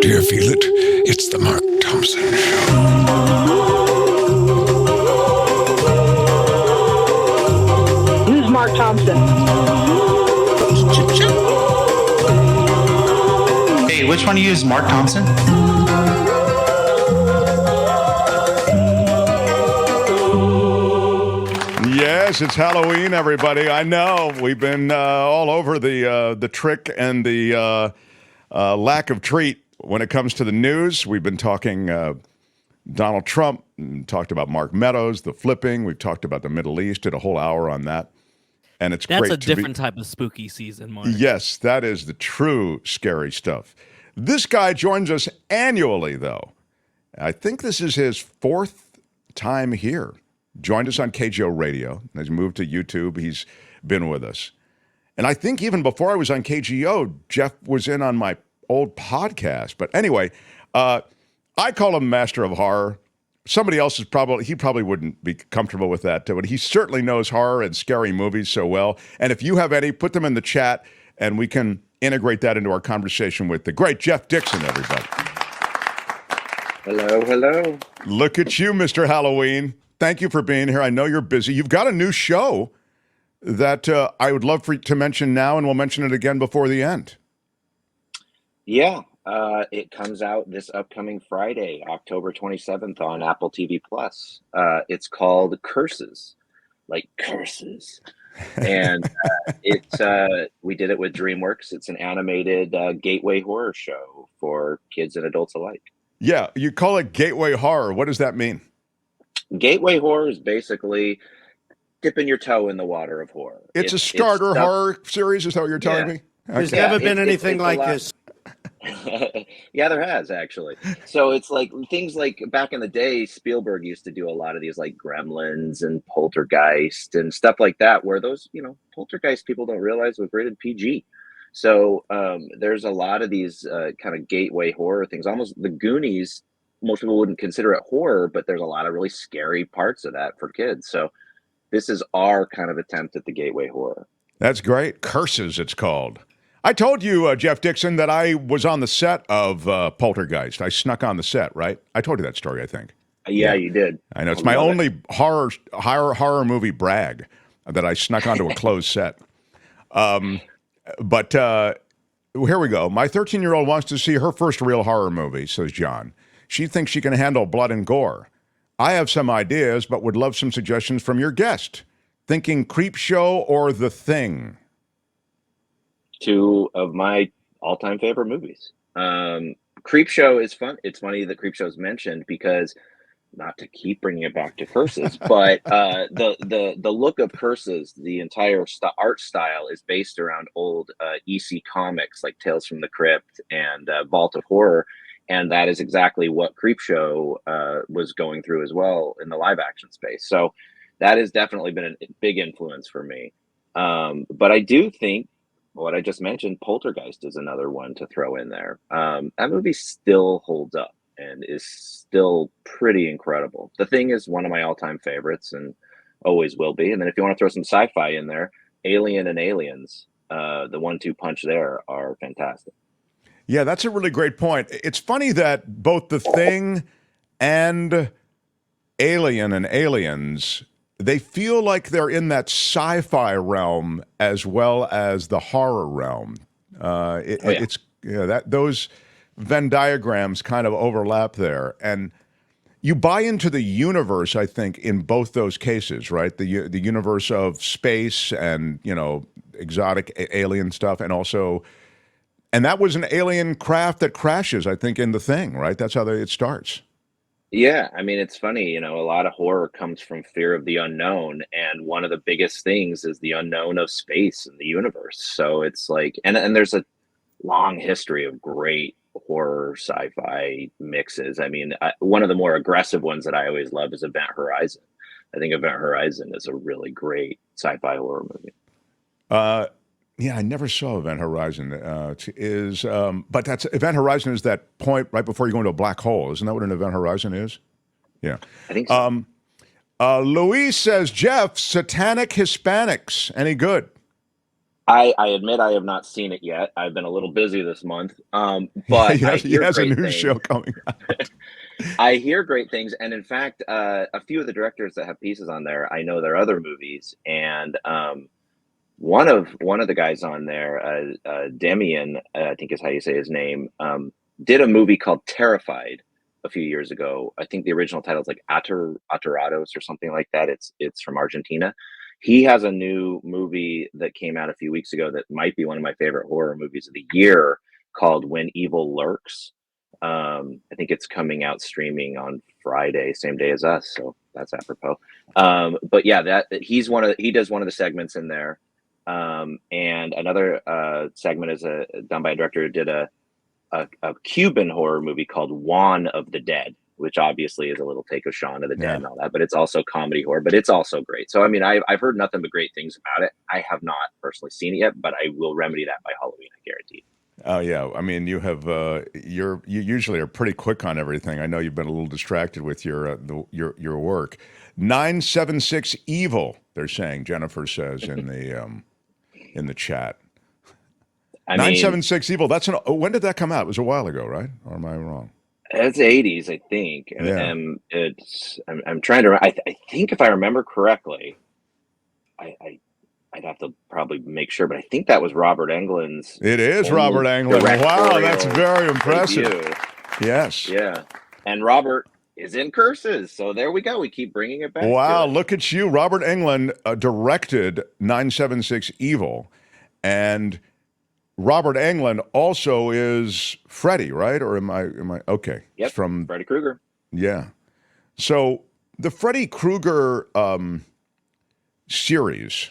Do you feel it? It's the Mark Thompson Show. Who's Mark Thompson? Hey, which one of you is Mark Thompson? Yes, it's Halloween, everybody. I know we've been all over the trick and the lack of treat when it comes to the news. We've been talking Donald Trump, talked about Mark Meadows, the flipping. We've talked about the Middle East, did a whole hour on that. And it's That's great a different type of spooky season, Mark. Yes, that is the true scary stuff. This guy joins us annually, though. I think this is his fourth time here. Joined us on KGO Radio. He's moved to YouTube. He's been with us. And I think even before I was on KGO, Jeff was in on my old podcast. But anyway, I call him Master of Horror. Somebody else he probably wouldn't be comfortable with that, but he certainly knows horror and scary movies so well. And if you have any, put them in the chat, and we can integrate that into our conversation with the great Jeff Dixon, everybody. Hello, hello. Look at you, Mr. Halloween. Thank you for being here. I know you're busy. You've got a new show that I would love for you to mention now, and we'll mention it again before the end. Yeah, it comes out this upcoming Friday, October 27th on Apple TV Plus. It's called Curses, like curses. And we did it with DreamWorks. It's an animated gateway horror show for kids and adults alike. Yeah, you call it gateway horror. What does that mean? Gateway horror is basically dipping your toe in the water of horror. It's a starter horror series, is that what you're telling me? Okay. There's never been anything like this. Yeah, there has actually. So it's like things like back in the day, Spielberg used to do a lot of these like Gremlins and Poltergeist and stuff like that, where those, Poltergeist people don't realize was rated PG. So there's a lot of these kind of gateway horror things. Almost the Goonies, most people wouldn't consider it horror, but there's a lot of really scary parts of that for kids. So this is our kind of attempt at the gateway horror. That's great. Curses, it's called. I told you, Jeff Dixon, that I was on the set of Poltergeist. I snuck on the set, right? I told you that story, I think. Yeah, you did. I know. It's my only horror movie brag that I snuck onto a closed set. But here we go. My 13-year-old wants to see her first real horror movie, says John. She thinks she can handle blood and gore. I have some ideas, but would love some suggestions from your guest. Thinking Creepshow or The Thing? Two of my all-time favorite movies. Creepshow is fun. It's funny that Creepshow is mentioned because, not to keep bringing it back to Curses, but the look of Curses, the entire art style is based around old EC comics like Tales from the Crypt and Vault of Horror. And that is exactly what Creepshow was going through as well in the live action space. So that has definitely been a big influence for me. But I do think what I just mentioned, Poltergeist is another one to throw in there. That movie still holds up and is still pretty incredible. The Thing is one of my all-time favorites and always will be. And then if you want to throw some sci-fi in there, Alien and Aliens, the 1-2 punch there are fantastic. Yeah, that's a really great point. It's funny that both The Thing and Alien and Aliens, they feel like they're in that sci-fi realm as well as the horror realm. It's those Venn diagrams kind of overlap there, and you buy into the universe. I think in both those cases, right? The universe of space and exotic alien stuff, and also. And that was an alien craft that crashes, I think, in The Thing, right? That's how it starts. Yeah, I mean, it's funny, a lot of horror comes from fear of the unknown. And one of the biggest things is the unknown of space and the universe. So it's like, and there's a long history of great horror sci-fi mixes. I mean, one of the more aggressive ones that I always love is Event Horizon. I think Event Horizon is a really great sci-fi horror movie. Yeah, I never saw Event Horizon. But that's Event Horizon is that point right before you go into a black hole. Isn't that what an Event Horizon is? Yeah. I think so. Luis says, Jeff, satanic Hispanics, any good? I admit I have not seen it yet. I've been a little busy this month, but I He hear has a great new things. show coming out. I hear great things, and in fact, a few of the directors that have pieces on there, I know their other movies, and one of the guys on there, Demian, I think is how you say his name, did a movie called Terrified a few years ago. I think the original title is like Aturados or something like that. It's from Argentina. He has a new movie that came out a few weeks ago that might be one of my favorite horror movies of the year called When Evil Lurks. I think it's coming out streaming on Friday, same day as us. So that's apropos. But yeah, that he does one of the segments in there. And another segment is done by a director who did a Cuban horror movie called Juan of the Dead, which obviously is a little take of Shaun of the Dead Yeah. and all that, but it's also comedy horror, but it's also great. So, I mean, I've heard nothing but great things about it. I have not personally seen it yet, but I will remedy that by Halloween, I guarantee. Oh yeah, I mean you have you usually are pretty quick on everything. I know you've been a little distracted with your work. 976 Evil, they're saying. Jennifer says in the chat. I Nine mean, seven six Evil. When did that come out? It was a while ago, right? Or am I wrong? it's 80s, I think. Yeah. And I'm trying to, I think if I remember correctly, I'd have to probably make sure, but I think that was Robert Englund's It is only Robert Englund. Wow, that's directorial very impressive. debut. Yes. Yeah. And Robert is in Curses. So there we go. We keep bringing it back Wow, to it. look at you. Robert Englund directed 976 Evil, and Robert Englund also is Freddy, right? Or am I okay? Yep. From Freddy Krueger. Yeah. So the Freddy Krueger series,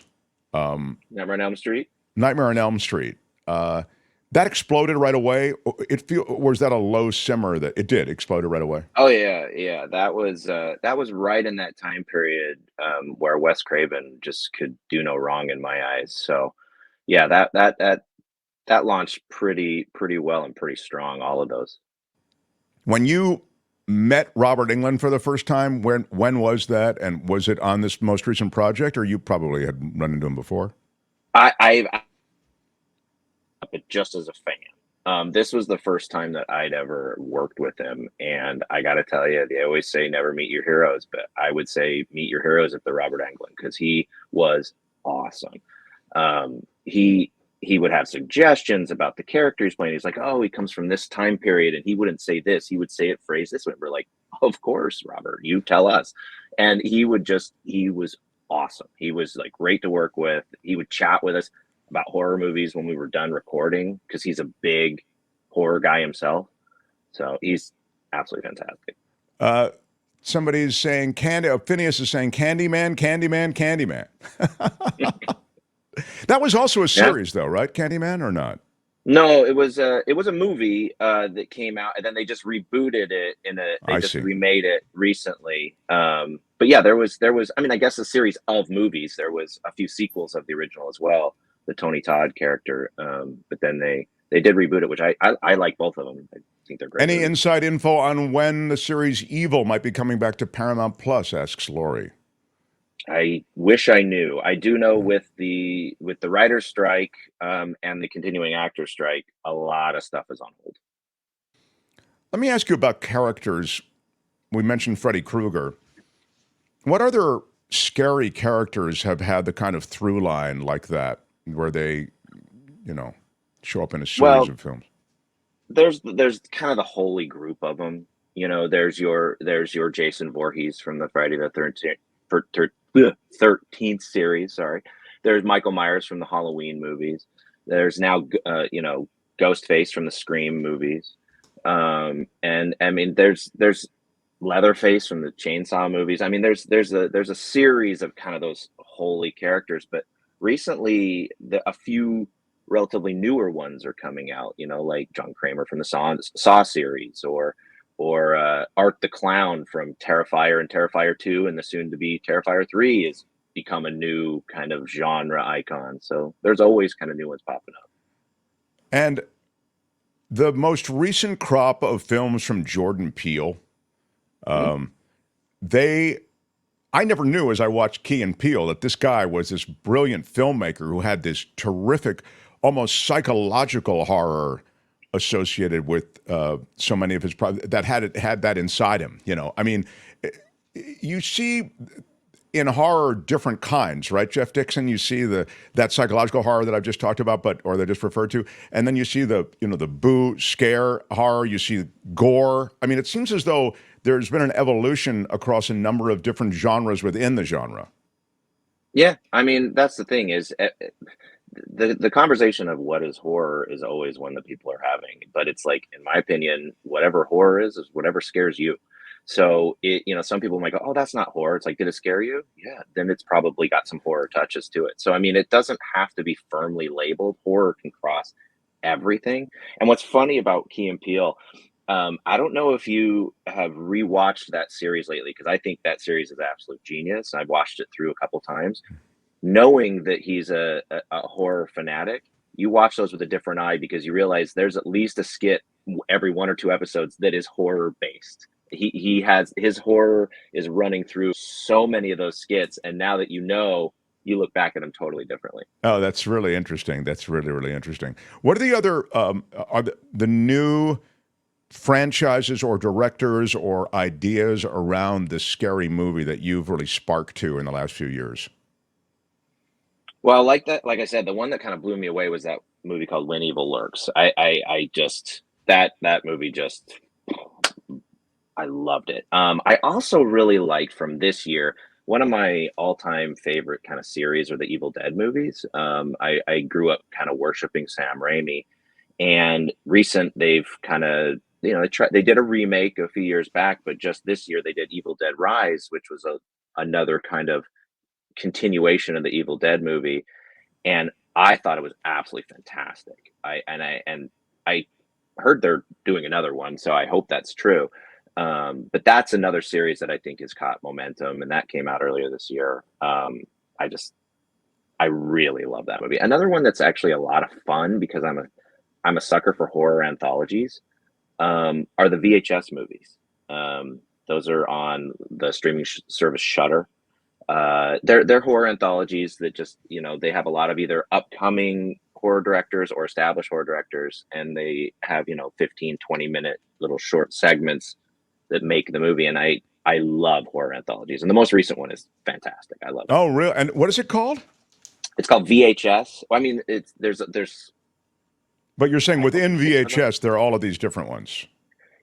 Nightmare on Elm Street. Nightmare on Elm Street, that exploded right away. Or was that a low simmer that it did exploded right away? Oh yeah, yeah. That was right in that time period where Wes Craven just could do no wrong in my eyes. So yeah, that launched pretty well and pretty strong. All of those. When you met Robert Englund for the first time, when was that, and was it on this most recent project, or you probably had run into him before? I but just as a fan. This was the first time that I'd ever worked with him, and I got to tell you, they always say never meet your heroes, but I would say meet your heroes if they're Robert Englund because he was awesome. He would have suggestions about the character he's playing. He's like, "Oh, he comes from this time period, and he wouldn't say this; he would say it phrase this way." We're like, "Of course, Robert, you tell us." And he was awesome. He was like great to work with. He would chat with us about horror movies when we were done recording because he's a big horror guy himself. So he's absolutely fantastic. Somebody's saying Phineas is saying Candyman, Candyman, Candyman. That was also a series, though, right? Candyman or not? No, it was a movie that came out, and then they just rebooted it remade it recently. But yeah, there was I mean, I guess a series of movies. There was a few sequels of the original as well, the Tony Todd character. But then they did reboot it, which I like both of them. I think they're great. Any movies. inside info on when the series Evil might be coming back to Paramount Plus? Asks Lori. I wish I knew. I do know with the writer's strike and the continuing actor strike, a lot of stuff is on hold. Let me ask you about characters. We mentioned Freddy Krueger. What other scary characters have had the kind of through line like that, where they, show up in a series of films? There's kind of the holy group of them. There's your Jason Voorhees from the Friday the 13th series. Sorry. There's Michael Myers from the Halloween movies. There's now, Ghostface from the Scream movies. And I mean, there's Leatherface from the Chainsaw movies. I mean, there's a series of kind of those holy characters, but recently a few relatively newer ones are coming out, like John Kramer from the Saw series or Art the Clown from Terrifier and Terrifier 2 and the soon to be Terrifier 3 has become a new kind of genre icon. So there's always kind of new ones popping up. And the most recent crop of films from Jordan Peele, they I never knew as I watched Key and Peele that this guy was this brilliant filmmaker who had this terrific, almost psychological horror associated with so many of his that had that inside him. I mean, you see in horror different kinds, right, Jeff Dixon? You see that psychological horror that I've just talked about, or that I just referred to, and then you see the boo scare horror. You see gore. I mean, it seems as though there's been an evolution across a number of different genres within the genre. Yeah, I mean, that's the thing is the conversation of what is horror is always one that people are having. But it's like, in my opinion, whatever horror is whatever scares you. So some people might go, "Oh, that's not horror." It's like, did it scare you? Yeah, then it's probably got some horror touches to it. So I mean, it doesn't have to be firmly labeled. Horror can cross everything. And what's funny about Key and Peele, I don't know if you have rewatched that series lately, because I think that series is absolute genius. I've watched it through a couple times. Knowing that he's a horror fanatic, you watch those with a different eye because you realize there's at least a skit every 1 or 2 episodes that is horror based. He has his horror is running through so many of those skits, and now that you look back at them totally differently. Oh, that's really interesting. That's really, really interesting. What are the other are the new franchises or directors or ideas around this scary movie that you've really sparked to in the last few years? Well, like I said, the one that kind of blew me away was that movie called When Evil Lurks. I just that movie just, I loved it. I also really liked from this year, one of my all-time favorite kind of series are the Evil Dead movies. I grew up kind of worshiping Sam Raimi, and they've kind of they did a remake a few years back, but just this year they did Evil Dead Rise, which was another kind of continuation of the Evil Dead movie, and I thought it was absolutely fantastic. I heard they're doing another one, so I hope that's true. But that's another series that I think has caught momentum, and that came out earlier this year. I really love that movie. Another one that's actually a lot of fun, because I'm a sucker for horror anthologies, are the VHS movies. Those are on the streaming service Shudder. They're horror anthologies that just, they have a lot of either upcoming horror directors or established horror directors, and they have 15-20 minute little short segments that make the movie. And I love horror anthologies, and the most recent one is fantastic. I love it. Oh, really? And what is it called? It's called VHS. I mean, there's But you're saying within VHS there are all of these different ones.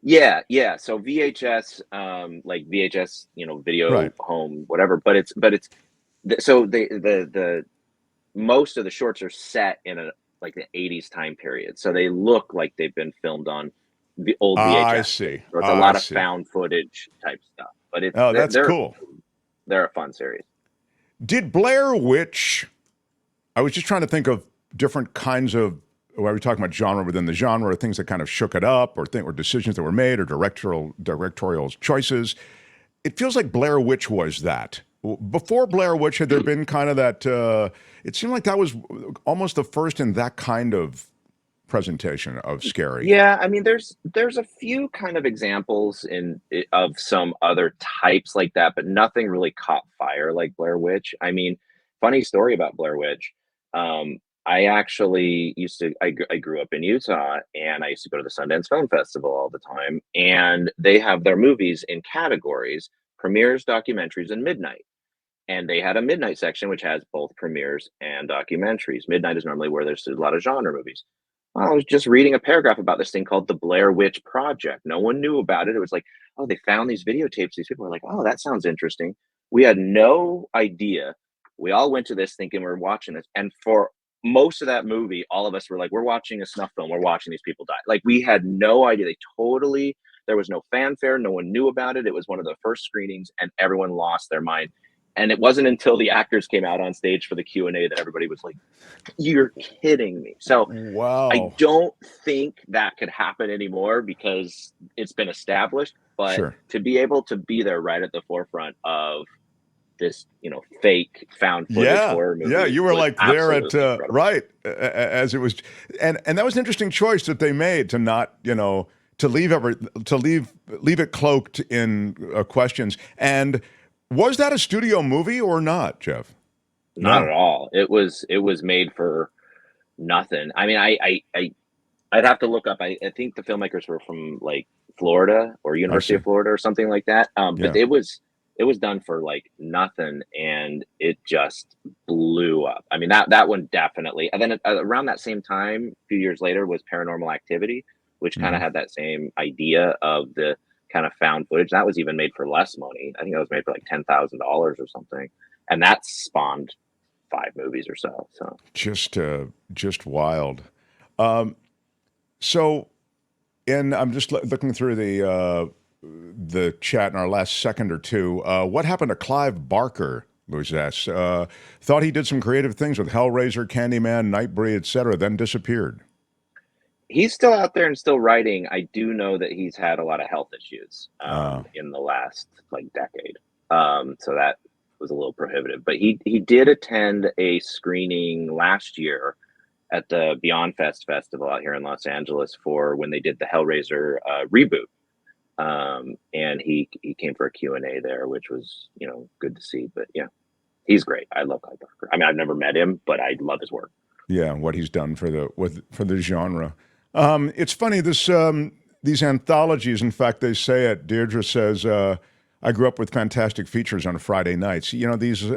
Yeah. So VHS, like VHS, video, Right. home, whatever. But it's so the most of the shorts are set in the 80s time period, so they look like they've been filmed on the old VHS. I see. So it's a lot of found footage type stuff. But that's cool. They're a fun series. Did Blair Witch? I was just trying to think of different kinds of. Were we talking about genre within the genre, or things that kind of shook it up, or decisions that were made, or directorial choices? It feels like Blair Witch was that. Before Blair Witch, had there been kind of that? It seemed like that was almost the first in that kind of presentation of scary. Yeah, I mean, there's a few kind of examples of some other types like that, but nothing really caught fire like Blair Witch. I mean, funny story about Blair Witch. I actually I grew up in Utah, and I used to go to the Sundance Film Festival all the time, and they have their movies in categories: premieres, documentaries, and midnight. And they had a midnight section, which has both premieres and documentaries. Midnight is normally where there's a lot of genre movies. Well, I was just reading a paragraph about this thing called the Blair Witch Project. No one knew about it. It was like, oh, they found these videotapes. These people were like, oh, that sounds interesting. We had no idea. We all went to this thinking we were watching this. And for most of that movie, all of us were like, we're watching a snuff film. We're watching these people die. Like, we had no idea. There was no fanfare. No one knew about it. It was one of the first screenings, and everyone lost their mind. And it wasn't until the actors came out on stage for the Q&A that everybody was like, you're kidding me. So wow. I don't think that could happen anymore because it's been established. But Sure. To be able to be there right at the forefront of this, fake found footage horror movie. Yeah, you were like there at incredible. as it was, and that was an interesting choice that they made to not to leave it cloaked in questions. And Was that a studio movie or not, Jeff? Not No. at all. It was made for nothing. I mean, I'd have to look up. I think the filmmakers were from like Florida or I University see. of Florida or something like that. But Yeah. it was done for like nothing, and it just blew up. I mean, that one definitely. And then around that same time, a few years later, was Paranormal Activity, which kind Mhm. of had that same idea of the kind of found footage. That was even made for less money. I think it was made for like $10,000 or something, and that spawned 5 movies or so. So Just wild. Um, so, I'm just looking through the chat in our last second or two. What happened to Clive Barker? Louis asks. Thought he did some creative things with Hellraiser, Candyman, Nightbreed, etc. Then disappeared. he's still out there and still writing. I do know that he's had a lot of health issues Uh, in the last like decade. So that was a little prohibitive. But he did attend a screening last year at the Beyond Fest festival out here in Los Angeles for when they did the Hellraiser reboot. And he came for a Q&A there, which was good to see. But yeah, he's great. I love Clive Barker. I mean, I've never met him, but I love his work. yeah, what he's done for the genre. It's funny these anthologies. In fact, they say it. Deirdre says, "I grew up with fantastic features on Friday nights." These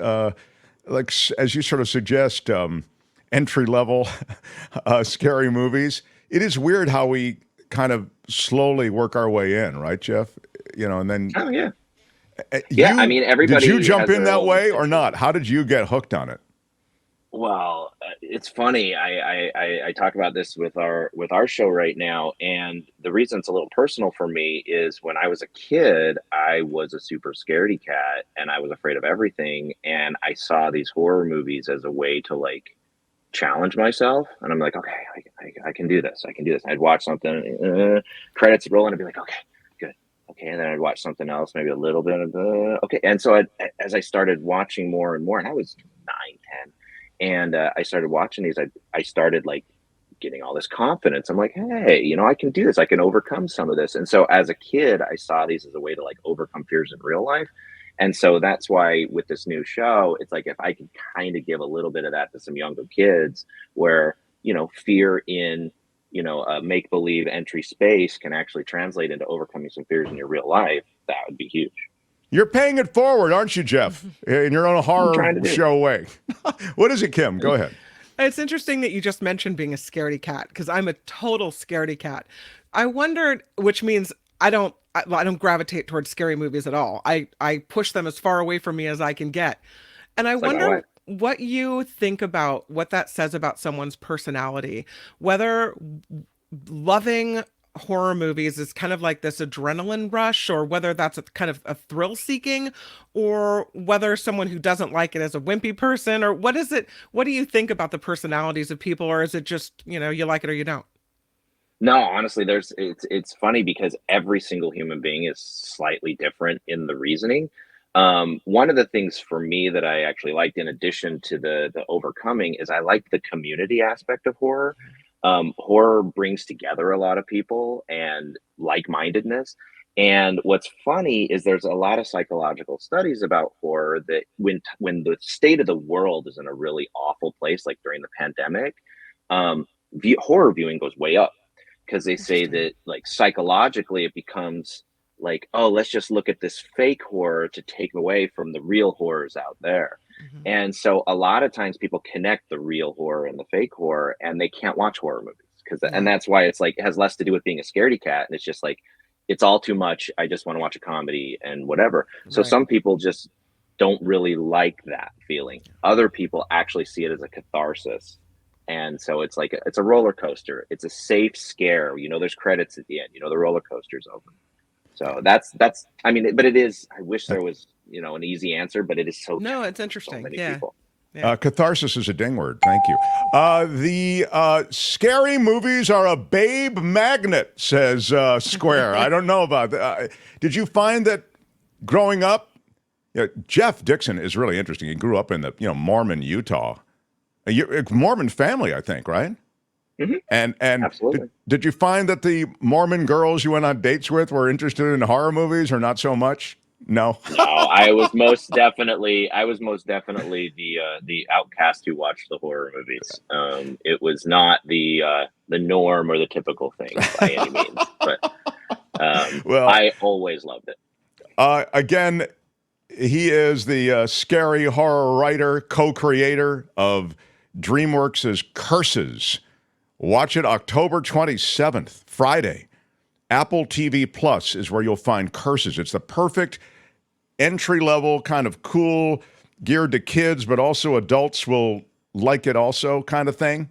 as you sort of suggest, entry level scary movies. It is weird how we kind of slowly work our way in, right, Jeff? And then Oh yeah. you I mean, did everybody you jump has in their that own way or entry not? level. How did you get hooked on it? Well, it's funny. I talk about this with our show right now, and the reason it's a little personal for me is when I was a kid, I was a super scaredy cat, and I was afraid of everything. And I saw these horror movies as a way to like challenge myself, and I'm like, okay, I can do this. I can do this. I'd watch something, credits roll, and I'd be like, okay, good, okay, and then I'd watch something else, maybe a little bit of okay, and so as I started watching more and more, and I was 9, 10. And I started watching these. I started like getting all this confidence. I'm like, hey, I can do this. I can overcome some of this. And so as a kid, I saw these as a way to like overcome fears in real life. And so that's why with this new show, it's like if I can kind of give a little bit of that to some younger kids, where fear in a make believe entry space can actually translate into overcoming some fears in your real life. That would be huge. You're paying it forward, aren't you, Jeff? In your own I'm horror trying to do. show way. What is it, Kim? Go ahead. It's interesting that you just mentioned being a scaredy cat because I'm a total scaredy cat. I wondered, which means I don't gravitate towards scary movies at all. I push them as far away from me as I can get. And I It's like my wonder wife. what you think about what that says about someone's personality, whether loving horror movies is kind of like this adrenaline rush, or whether that's a kind of a thrill seeking, or whether someone who doesn't like it is a wimpy person, or what is it? What do you think about the personalities of people, or is it just, you like it or you don't? No, honestly, it's funny because every single human being is slightly different in the reasoning. One of the things for me that I actually liked, in addition to the overcoming, is I like the community aspect of horror. Horror brings together a lot of people and like-mindedness. And what's funny is there's a lot of psychological studies about horror that when the state of the world is in a really awful place, like during the pandemic, horror viewing goes way up, because they say Interesting. that like psychologically it becomes like, oh, let's just look at this fake horror to take away from the real horrors out there. Mhm. And so a lot of times people connect the real horror and the fake horror, and they can't watch horror movies and Yeah. that's why it's like it has less to do with being a scaredy cat, and it's just like it's all too much. I just want to watch a comedy and whatever. So Right. some people just don't really like that feeling. Other people actually see it as a catharsis. And so it's like it's a roller coaster. It's a safe scare. There's credits at the end. The roller coaster's over. So that's I mean, but it is. I wish there was an easy answer, but it is so No, challenging it's for so interesting. many Yeah. people. Yeah. Catharsis is a ding word. Thank you. The scary movies are a babe magnet, says Square. I don't know about that. Did you find that growing up? Jeff Dixon is really interesting. He grew up in the Mormon Utah, a Mormon family, I think, right? Hmm. And Absolutely. did you find that the Mormon girls you went on dates with were interested in horror movies or not so much? No. No, I was most definitely the outcast who watched the horror movies. It was not the norm or the typical thing by any means, but Well, I always loved it. Again, he is the scary horror writer, co-creator of DreamWorks' Curses. Watch it October 27th, Friday. Apple TV Plus is where you'll find Curses. It's the perfect entry-level, kind of cool, geared to kids, but also adults will like it also kind of thing.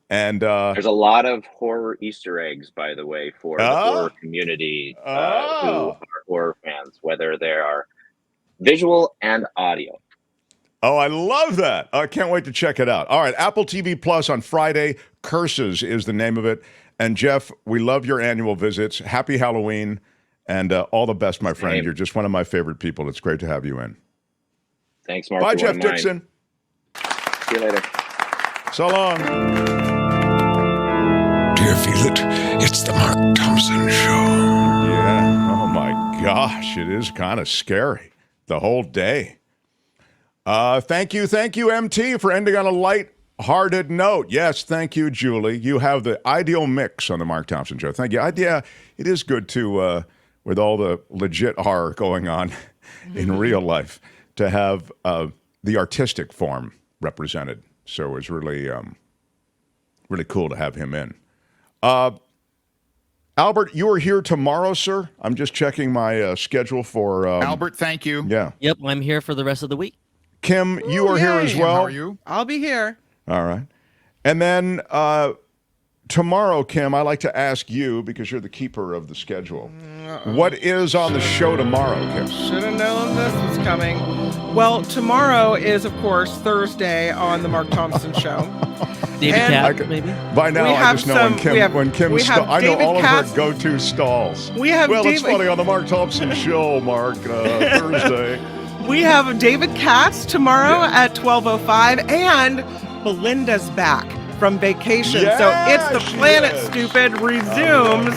And there's a lot of horror Easter eggs, by the way, for the horror community who are horror fans, whether they are visual and audio. Oh, I love that. I can't wait to check it out. All right, Apple TV Plus on Friday. Curses is the name of it. And Jeff, we love your annual visits. Happy Halloween and all the best, my friend. Same. You're just one of my favorite people. It's great to have you in. Thanks, Mark. Bye, You're Jeff one of mine. Dixon. See you later. So long. Do you feel it? It's the Mark Thompson Show. Yeah. Oh, my gosh. It is kind of scary the whole day. Thank you, MT, for ending on a light-hearted note. Yes, thank you, Julie. You have the ideal mix on the Mark Thompson Show. Thank you. Yeah, it is good to, with all the legit horror going on in real life, to have the artistic form represented. So it was really, really cool to have him in. Albert, you are here tomorrow, sir. I'm just checking my schedule for... Albert, thank you. Yeah. Yep, I'm here for the rest of the week. Kim, you are here as well. How are you? I'll be here. All right. And then tomorrow, Kim, I like to ask you, because you're the keeper of the schedule, what is on the show tomorrow, Kim? Should have known this was coming. Well, tomorrow is, of course, Thursday on the Mark Thompson Show. David And- Cat, maybe? By now, We I have just know some- when Kim we have I know David all Katz- of her go-to stalls. We have Well, it's David- funny on the Mark Thompson Show, Mark, Thursday. We have David Katz tomorrow at 12:05, and Belinda's back from vacation. Yeah, so It's the she Planet is. Stupid resumes,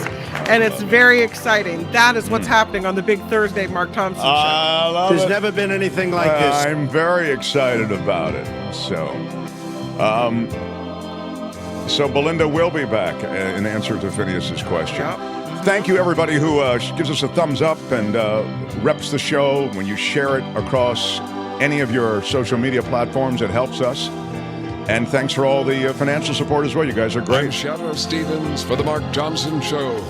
and it's very exciting. That is what's happening on the big Thursday Mark Thompson Show. I love There's it. never been anything like this. I'm very excited about it. So Belinda will be back in answer to Phineas's question. Yep. Thank you, everybody who gives us a thumbs up and reps the show. When you share it across any of your social media platforms, it helps us. And thanks for all the financial support as well. You guys are I'm great. Shadow Stevens for the Mark Thompson Show.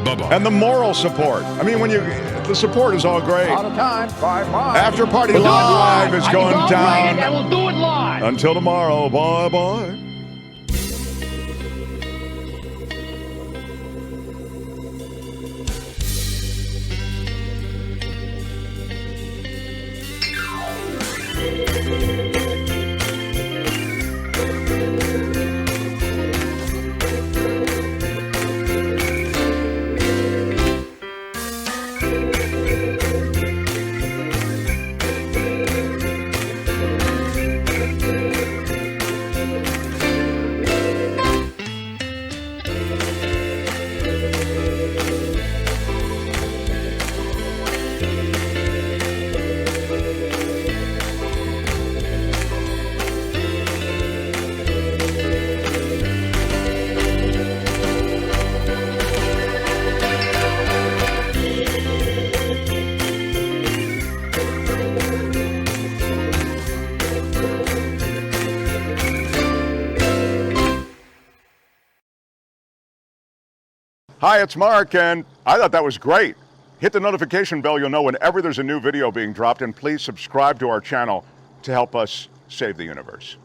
Bye-bye. And the moral support. I mean, the support is all great. Out of time. Bye-bye. After Party Live is going down. And we'll do it live. Until tomorrow, bye-bye. Hi, it's Mark, and I thought that was great. Hit the notification bell. You'll know whenever there's a new video being dropped, and please subscribe to our channel to help us save the universe.